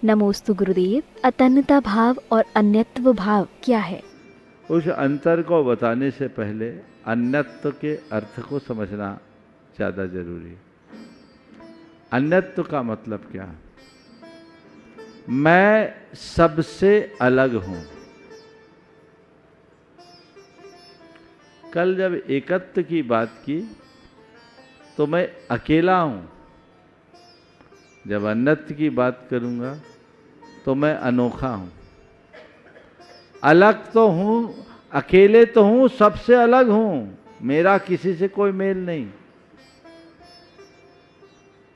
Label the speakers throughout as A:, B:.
A: नमोस्तु गुरुदेव। अतन्नता भाव और अन्यत्व भाव क्या है?
B: उस अंतर को बताने से पहले अन्यत्व के अर्थ को समझना ज़्यादा जरूरी है। अन्यत्व का मतलब क्या? मैं सबसे अलग हूं। कल जब एकत्व की बात की तो मैं अकेला हूं। जब अन्यत्व की बात करूंगा तो मैं अनोखा हूं। अलग तो हूं, अकेले तो हूं, सबसे अलग हूं। मेरा किसी से कोई मेल नहीं।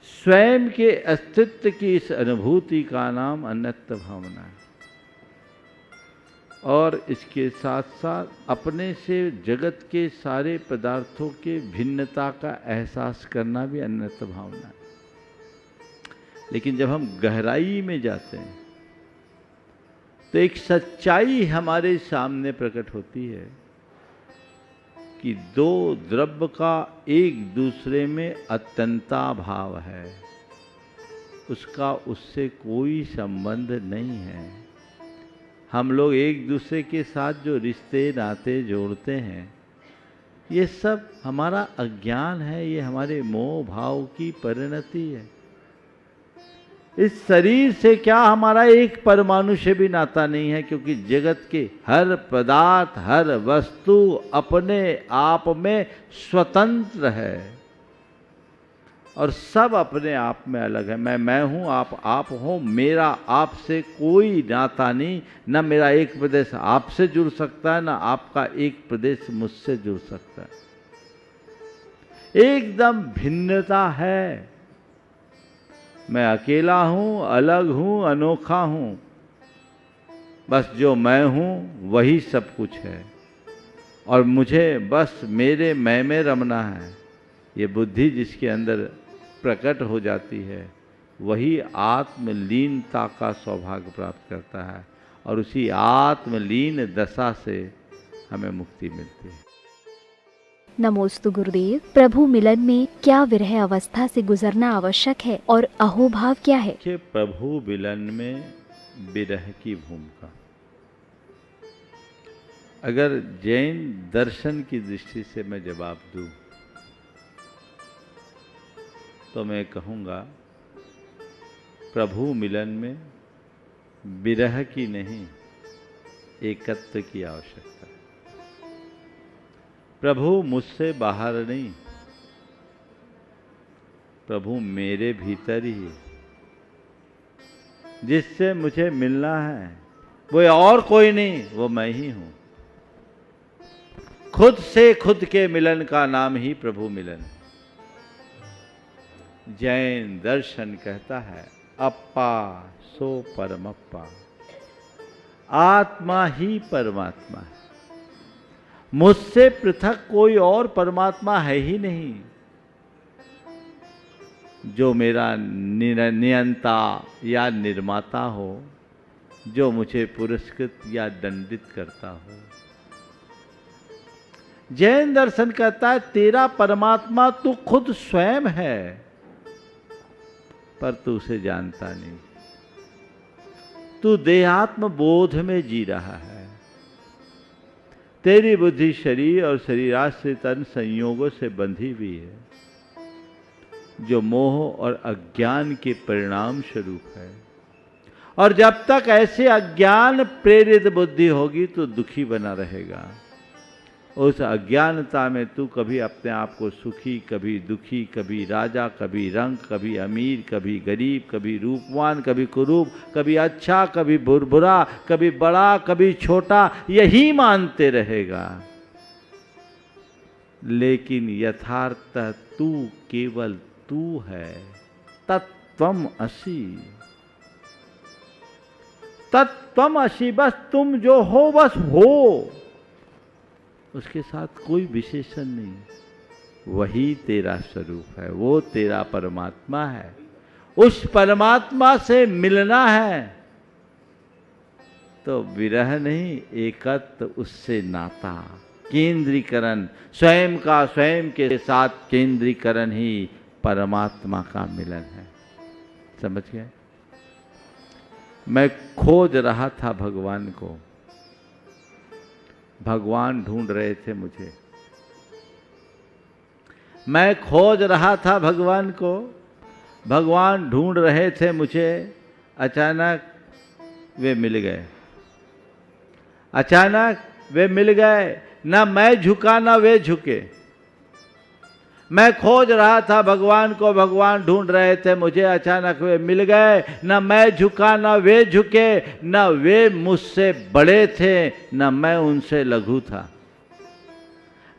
B: स्वयं के अस्तित्व की इस अनुभूति का नाम अन्यत्व भावना है। और इसके साथ साथ अपने से जगत के सारे पदार्थों के भिन्नता का एहसास करना भी अन्यत्व भावना है। लेकिन जब हम गहराई में जाते हैं तो एक सच्चाई हमारे सामने प्रकट होती है कि दो द्रव्य का एक दूसरे में अत्यंता भाव है। उसका उससे कोई संबंध नहीं है। हम लोग एक दूसरे के साथ जो रिश्ते नाते जोड़ते हैं, ये सब हमारा अज्ञान है। ये हमारे मोह भाव की परिणति है। इस शरीर से क्या हमारा एक परमाणु से भी नाता नहीं है, क्योंकि जगत के हर पदार्थ, हर वस्तु अपने आप में स्वतंत्र है और सब अपने आप में अलग है। मैं हूं, आप हो। मेरा आपसे कोई नाता नहीं। न मेरा एक प्रदेश आपसे जुड़ सकता है, न आपका एक प्रदेश मुझसे जुड़ सकता है। एकदम भिन्नता है। मैं अकेला हूं, अलग हूं, अनोखा हूं। बस जो मैं हूं वही सब कुछ है और मुझे बस मेरे मैं में रमना है। ये बुद्धि जिसके अंदर प्रकट हो जाती है वही आत्मलीनता का सौभाग्य प्राप्त करता है और उसी आत्मलीन दशा से हमें मुक्ति मिलती है।
A: नमोस्तु गुरुदेव। प्रभु मिलन में क्या विरह अवस्था से गुजरना आवश्यक है और अहोभाव क्या है?
B: कि प्रभु मिलन में विरह की भूमिका, अगर जैन दर्शन की दृष्टि से मैं जवाब दूं तो मैं कहूँगा प्रभु मिलन में विरह की नहीं, एकत्व की आवश्यकता है। प्रभु मुझसे बाहर नहीं, प्रभु मेरे भीतर ही। जिससे मुझे मिलना है वो और कोई नहीं, वो मैं ही हूं। खुद से खुद के मिलन का नाम ही प्रभु मिलन है। जैन दर्शन कहता है अप्पा सो परमप्पा, आत्मा ही परमात्मा है। मुझसे पृथक कोई और परमात्मा है ही नहीं जो मेरा नियंता या निर्माता हो, जो मुझे पुरस्कृत या दंडित करता हो। जैन दर्शन कहता है तेरा परमात्मा तू खुद स्वयं है, पर तू उसे जानता नहीं। तू देहात्म बोध में जी रहा है। तेरी बुद्धि शरीर और शरीराश्रित तन संयोगों से बंधी हुई है, जो मोह और अज्ञान के परिणाम स्वरूप है। और जब तक ऐसे अज्ञान प्रेरित बुद्धि होगी तो दुखी बना रहेगा। उस अज्ञानता में तू कभी अपने आप को सुखी, कभी दुखी, कभी राजा, कभी रंक, कभी अमीर, कभी गरीब, कभी रूपवान, कभी कुरूप, कभी अच्छा, कभी बुरा, कभी बड़ा, कभी छोटा, यही मानते रहेगा। लेकिन यथार्थ तू केवल तू है। तत्त्वम असि, तत्त्वम असि, बस तुम जो हो बस हो, उसके साथ कोई विशेषण नहीं। वही तेरा स्वरूप है, वो तेरा परमात्मा है। उस परमात्मा से मिलना है तो विरह नहीं, एकत्व, उससे नाता, केंद्रीकरण, स्वयं का स्वयं के साथ केंद्रीकरण ही परमात्मा का मिलन है। समझ गए? मैं खोज रहा था भगवान को, भगवान ढूंढ रहे थे मुझे। मैं खोज रहा था भगवान को, भगवान ढूंढ रहे थे मुझे। अचानक वे मिल गए, अचानक वे मिल गए। न मैं झुका न वे झुके। मैं खोज रहा था भगवान को, भगवान ढूंढ रहे थे मुझे। अचानक वे मिल गए। न मैं झुका न वे झुके। न वे मुझसे बड़े थे न मैं उनसे लघु था।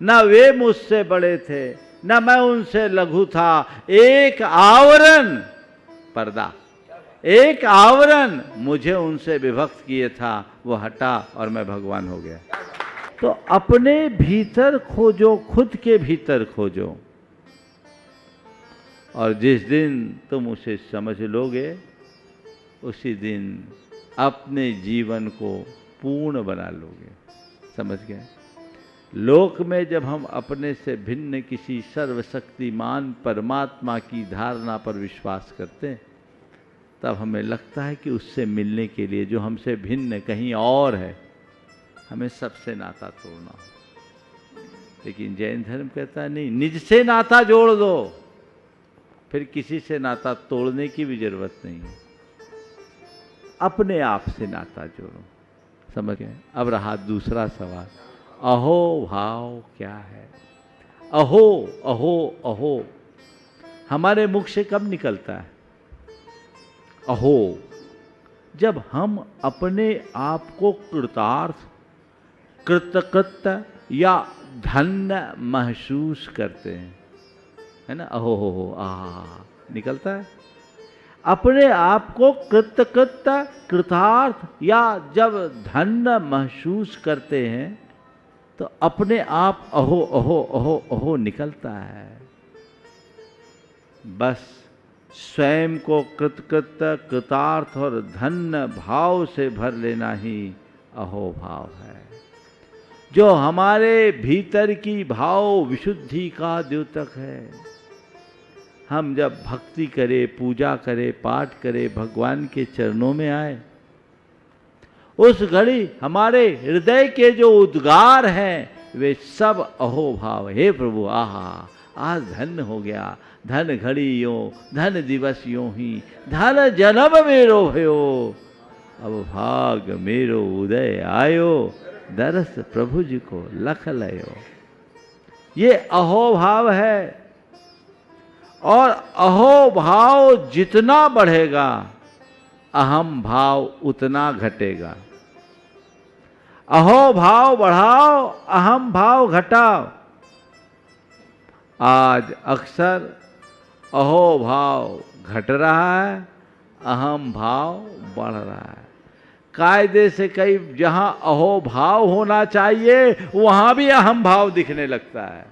B: न वे मुझसे बड़े थे न मैं उनसे लघु था। एक आवरण, पर्दा, एक आवरण मुझे उनसे विभक्त किए था, वो हटा और मैं भगवान हो गया। तो अपने भीतर खोजो, खुद के भीतर खोजो, और जिस दिन तुम उसे समझ लोगे उसी दिन अपने जीवन को पूर्ण बना लोगे। समझ गए? लोक में जब हम अपने से भिन्न किसी सर्वशक्तिमान परमात्मा की धारणा पर विश्वास करते हैं, तब हमें लगता है कि उससे मिलने के लिए जो हमसे भिन्न कहीं और है, हमें सबसे नाता तोड़ना हो। लेकिन जैन धर्म कहता है नहीं, निज से नाता जोड़ दो, फिर किसी से नाता तोड़ने की भी जरूरत नहीं है। अपने आप से नाता जोड़ो। समझ गए? अब रहा दूसरा सवाल, अहो भाव क्या है? अहो अहो अहो हमारे मुख से कब निकलता है? अहो, जब हम अपने आप को कृतार्थ, कृतकृत्य या धन्य महसूस करते हैं, है ना? अहो हो निकलता है। अपने आप को कृतकृत्य, कृतार्थ या जब धन्य महसूस करते हैं तो अपने आप अहो अहो अहो अहो निकलता है। बस स्वयं को कृतकृत्य, कृतार्थ और धन्य भाव से भर लेना ही अहो भाव है, जो हमारे भीतर की भाव विशुद्धि का द्योतक है। हम जब भक्ति करें, पूजा करें, पाठ करें, भगवान के चरणों में आए, उस घड़ी हमारे हृदय के जो उद्गार हैं वे सब अहो भाव। हे प्रभु, आहा आज धन्य हो गया, धन घड़ी यो, धन दिवस यो ही, धन जन्म मेरो भयो, अब भाग मेरो उदय आयो, दरस प्रभु जी को लख लयो। ये अहो भाव है। और अहो भाव जितना बढ़ेगा, अहम भाव उतना घटेगा। अहो भाव बढ़ाओ, अहम भाव घटाओ। आज अक्सर अहो भाव घट रहा है, अहम भाव बढ़ रहा है। कायदे से कई जहां अहो भाव होना चाहिए वहां भी अहम भाव दिखने लगता है।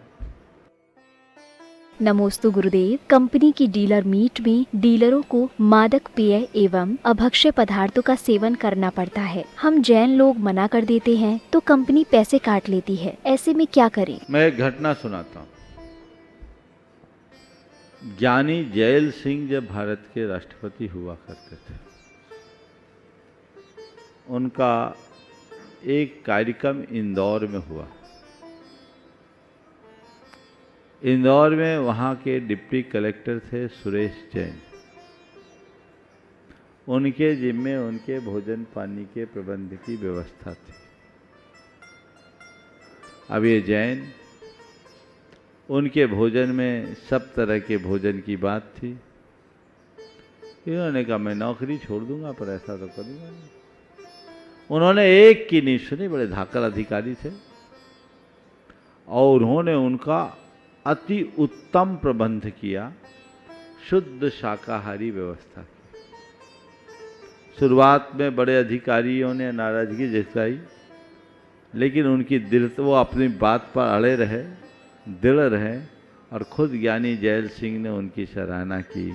A: नमोस्तु गुरुदेव। कंपनी की डीलर मीट में डीलरों को मादक पेय एवं अभक्ष्य पदार्थों का सेवन करना पड़ता है। हम जैन लोग मना कर देते हैं तो कंपनी पैसे काट लेती है, ऐसे में क्या करें?
B: मैं एक घटना सुनाता हूँ। ज्ञानी जैल सिंह जब भारत के राष्ट्रपति हुआ करते थे, उनका एक कार्यक्रम इंदौर में हुआ। इंदौर में वहाँ के डिप्टी कलेक्टर थे सुरेश जैन। उनके जिम्मे उनके भोजन पानी के प्रबंध की व्यवस्था थी। अब ये जैन, उनके भोजन में सब तरह के भोजन की बात थी। इन्होंने कहा मैं नौकरी छोड़ दूंगा, पर ऐसा तो करूंगा नहीं। उन्होंने एक की नहीं सुनी, बड़े धाकड़ अधिकारी थे, और उन्होंने उनका अति उत्तम प्रबंध किया, शुद्ध शाकाहारी व्यवस्था की। शुरुआत में बड़े अधिकारियों ने नाराजगी जताई, लेकिन उनकी दिल, वो अपनी बात पर अड़े रहे, दृढ़ रहे, और खुद ज्ञानी जैल सिंह ने उनकी सराहना की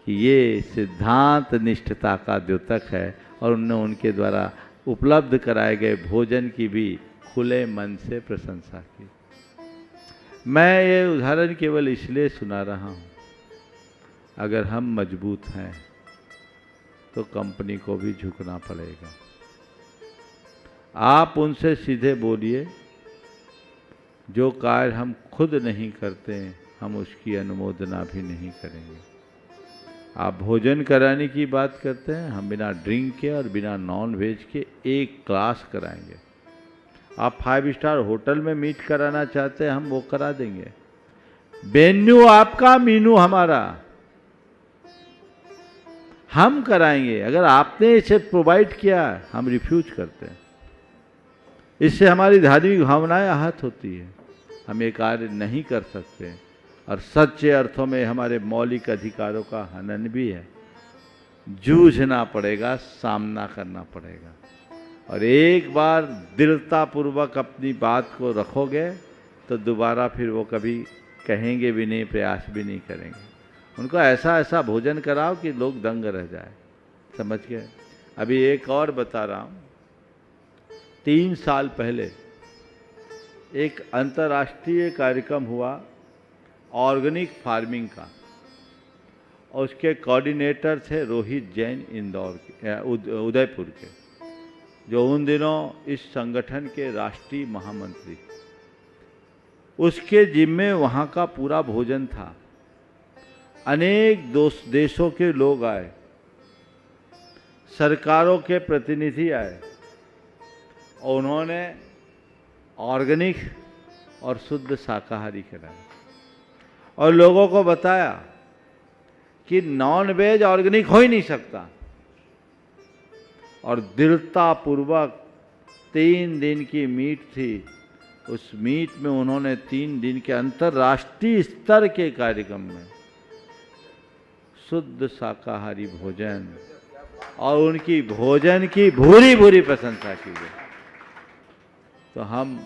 B: कि ये सिद्धांत निष्ठता का द्योतक है, और उन्होंने उनके द्वारा उपलब्ध कराए गए भोजन की भी खुले मन से प्रशंसा की। मैं ये उदाहरण केवल इसलिए सुना रहा हूँ, अगर हम मजबूत हैं तो कंपनी को भी झुकना पड़ेगा। आप उनसे सीधे बोलिए, जो कार्य हम खुद नहीं करते हम उसकी अनुमोदना भी नहीं करेंगे। आप भोजन कराने की बात करते हैं, हम बिना ड्रिंक के और बिना नॉन वेज के एक क्लास कराएंगे। आप 5 स्टार होटल में मीट कराना चाहते हैं, हम वो करा देंगे। मेन्यू आपका, मीनू हमारा, हम कराएंगे। अगर आपने इसे प्रोवाइड किया, हम रिफ्यूज करते हैं। इससे हमारी धार्मिक भावनाएं आहत होती है, हम ये कार्य नहीं कर सकते और सच्चे अर्थों में हमारे मौलिक अधिकारों का हनन भी है। जूझना पड़ेगा, सामना करना पड़ेगा। और एक बार दृढ़तापूर्वक अपनी बात को रखोगे तो दोबारा फिर वो कभी कहेंगे भी नहीं, प्रयास भी नहीं करेंगे। उनको ऐसा ऐसा भोजन कराओ कि लोग दंग रह जाए। समझ गए? अभी एक और बता रहा हूँ। 3 साल पहले एक अंतर्राष्ट्रीय कार्यक्रम हुआ ऑर्गेनिक फार्मिंग का, और उसके कोऑर्डिनेटर थे रोहित जैन, इंदौर के, उदयपुर के, जो उन दिनों इस संगठन के राष्ट्रीय महामंत्री। उसके जिम्मे वहाँ का पूरा भोजन था। अनेक देशों के लोग आए, सरकारों के प्रतिनिधि आए, और उन्होंने ऑर्गेनिक और शुद्ध शाकाहारी खिलाया और लोगों को बताया कि नॉन वेज ऑर्गेनिक हो ही नहीं सकता। और दृढ़तापूर्वक 3 दिन की मीट थी, उस मीट में उन्होंने 3 दिन के अंतर्राष्ट्रीय स्तर के कार्यक्रम में शुद्ध शाकाहारी भोजन और उनकी भोजन की भूरी भूरी प्रशंसा की गई। तो हम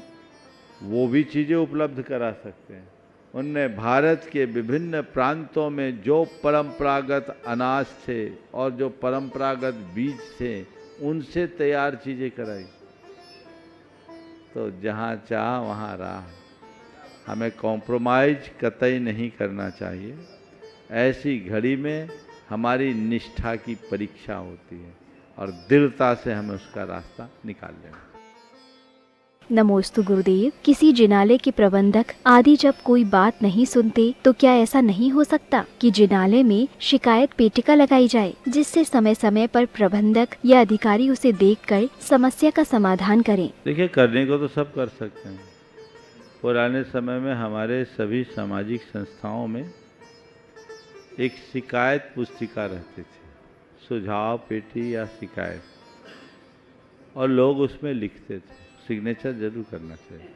B: वो भी चीज़ें उपलब्ध करा सकते हैं। उनने भारत के विभिन्न प्रांतों में जो परंपरागत अनाज थे और जो परंपरागत बीज थे, उनसे तैयार चीज़ें कराई। तो जहाँ चाह वहाँ राह। हमें कॉम्प्रोमाइज कतई नहीं करना चाहिए। ऐसी घड़ी में हमारी निष्ठा की परीक्षा होती है और दृढ़ता से हमें उसका रास्ता निकाल लेना।
A: नमोस्तु गुरुदेव। किसी जिनालय के प्रबंधक आदि जब कोई बात नहीं सुनते तो क्या ऐसा नहीं हो सकता कि जिनालय में शिकायत पेटिका लगाई जाए, जिससे समय समय पर प्रबंधक या अधिकारी उसे देखकर समस्या का समाधान करें?
B: देखिए, करने को तो सब कर सकते हैं। पुराने समय में हमारे सभी सामाजिक संस्थाओं में एक शिकायत पुस्तिका रहती थी, सुझाव पेटी या शिकायत, और लोग उसमें लिखते थे। सिग्नेचर जरूर करना चाहिए।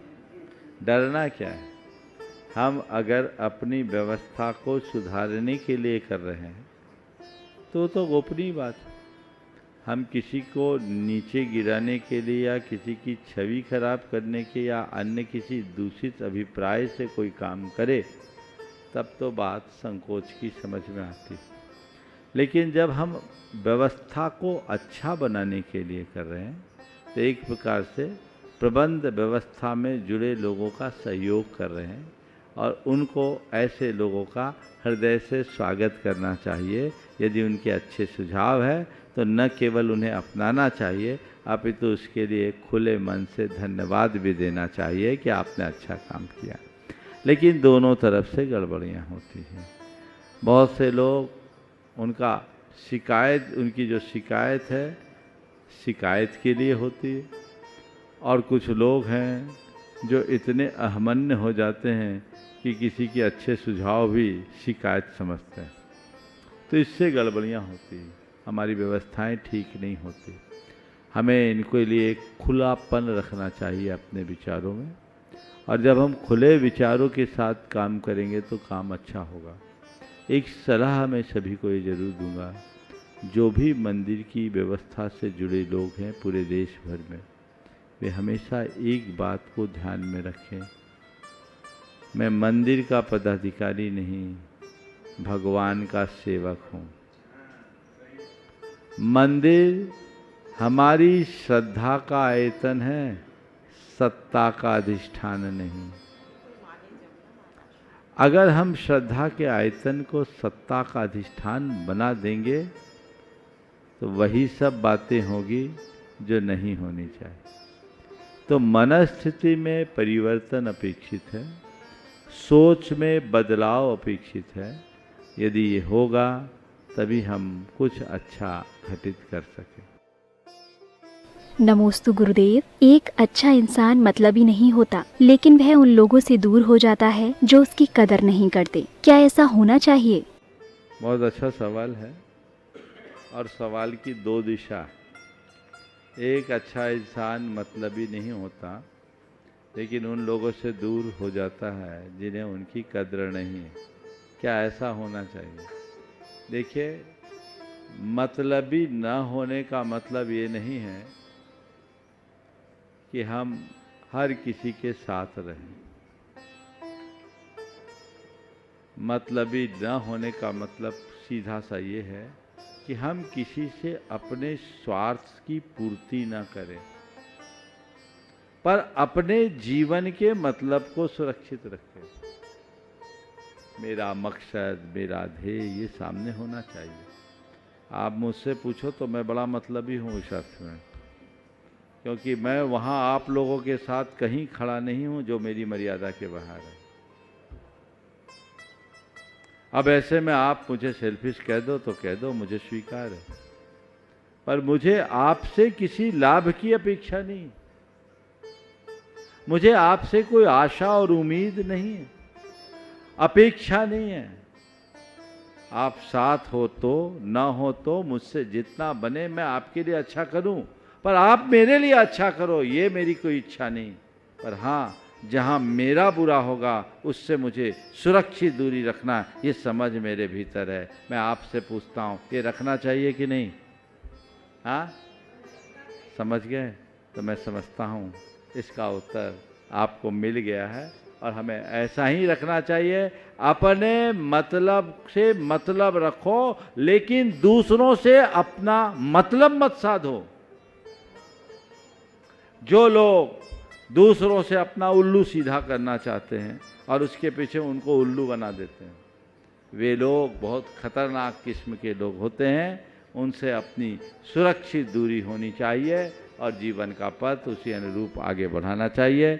B: डरना क्या है? हम अगर अपनी व्यवस्था को सुधारने के लिए कर रहे हैं तो गोपनीय बात है। हम किसी को नीचे गिराने के लिए या किसी की छवि खराब करने के या अन्य किसी दूषित अभिप्राय से कोई काम करे, तब तो बात संकोच की समझ में आती है। लेकिन जब हम व्यवस्था को अच्छा बनाने के लिए कर रहे हैं तो एक प्रकार से प्रबंध व्यवस्था में जुड़े लोगों का सहयोग कर रहे हैं, और उनको ऐसे लोगों का हृदय से स्वागत करना चाहिए। यदि उनके अच्छे सुझाव है तो न केवल उन्हें अपनाना चाहिए, अपितु उसके लिए खुले मन से धन्यवाद भी देना चाहिए कि आपने अच्छा काम किया। लेकिन दोनों तरफ से गड़बड़ियाँ होती हैं। बहुत से लोग उनकी जो शिकायत है शिकायत के लिए होती है, और कुछ लोग हैं जो इतने अहमन्य हो जाते हैं कि किसी के अच्छे सुझाव भी शिकायत समझते हैं। तो इससे गड़बड़ियाँ होती हैं, हमारी व्यवस्थाएं ठीक नहीं होती। हमें इनके लिए एक खुलापन रखना चाहिए अपने विचारों में, और जब हम खुले विचारों के साथ काम करेंगे तो काम अच्छा होगा। एक सलाह मैं सभी को ये जरूर दूंगा, जो भी मंदिर की व्यवस्था से जुड़े लोग हैं पूरे देश भर में, वे हमेशा एक बात को ध्यान में रखें। मैं मंदिर का पदाधिकारी नहीं, भगवान का सेवक हूँ। मंदिर हमारी श्रद्धा का आयतन है, सत्ता का अधिष्ठान नहीं। अगर हम श्रद्धा के आयतन को सत्ता का अधिष्ठान बना देंगे तो वही सब बातें होगी जो नहीं होनी चाहिए। तो मनस्थिति में परिवर्तन अपेक्षित है, सोच में बदलाव अपेक्षित है। यदि ये होगा तभी हम कुछ अच्छा घटित कर सकें।
A: नमोस्तु गुरुदेव। एक अच्छा इंसान मतलबी नहीं होता, लेकिन वह उन लोगों से दूर हो जाता है जो उसकी कदर नहीं करते। क्या ऐसा होना चाहिए?
B: बहुत अच्छा सवाल है, और सवाल की दो दिशा है। एक अच्छा इंसान मतलबी नहीं होता, लेकिन उन लोगों से दूर हो जाता है जिन्हें उनकी कद्र नहीं है। क्या ऐसा होना चाहिए? देखिए, मतलबी न होने का मतलब ये नहीं है कि हम हर किसी के साथ रहें। मतलबी न होने का मतलब सीधा सा ये है कि हम किसी से अपने स्वार्थ की पूर्ति न करें, पर अपने जीवन के मतलब को सुरक्षित रखें। मेरा मकसद, मेरा ध्येय ये सामने होना चाहिए। आप मुझसे पूछो तो मैं बड़ा मतलबी हूँ इस अर्थ में, क्योंकि मैं वहाँ आप लोगों के साथ कहीं खड़ा नहीं हूँ जो मेरी मर्यादा के बाहर है। अब ऐसे में आप मुझे सेल्फिश कह दो तो कह दो, मुझे स्वीकार है, पर मुझे आपसे किसी लाभ की अपेक्षा नहीं, मुझे आपसे कोई आशा और उम्मीद नहीं है, अपेक्षा नहीं है। आप साथ हो तो, ना हो तो, मुझसे जितना बने मैं आपके लिए अच्छा करूं, पर आप मेरे लिए अच्छा करो ये मेरी कोई इच्छा नहीं। पर हाँ, जहाँ मेरा बुरा होगा उससे मुझे सुरक्षित दूरी रखना, ये समझ मेरे भीतर है। मैं आपसे पूछता हूँ, ये रखना चाहिए कि नहीं? हाँ, समझ गए? तो मैं समझता हूँ इसका उत्तर आपको मिल गया है, और हमें ऐसा ही रखना चाहिए। अपने मतलब से मतलब रखो, लेकिन दूसरों से अपना मतलब मत साधो। जो लोग दूसरों से अपना उल्लू सीधा करना चाहते हैं और उसके पीछे उनको उल्लू बना देते हैं, वे लोग बहुत खतरनाक किस्म के लोग होते हैं। उनसे अपनी सुरक्षित दूरी होनी चाहिए और जीवन का पथ उसी अनुरूप आगे बढ़ाना चाहिए।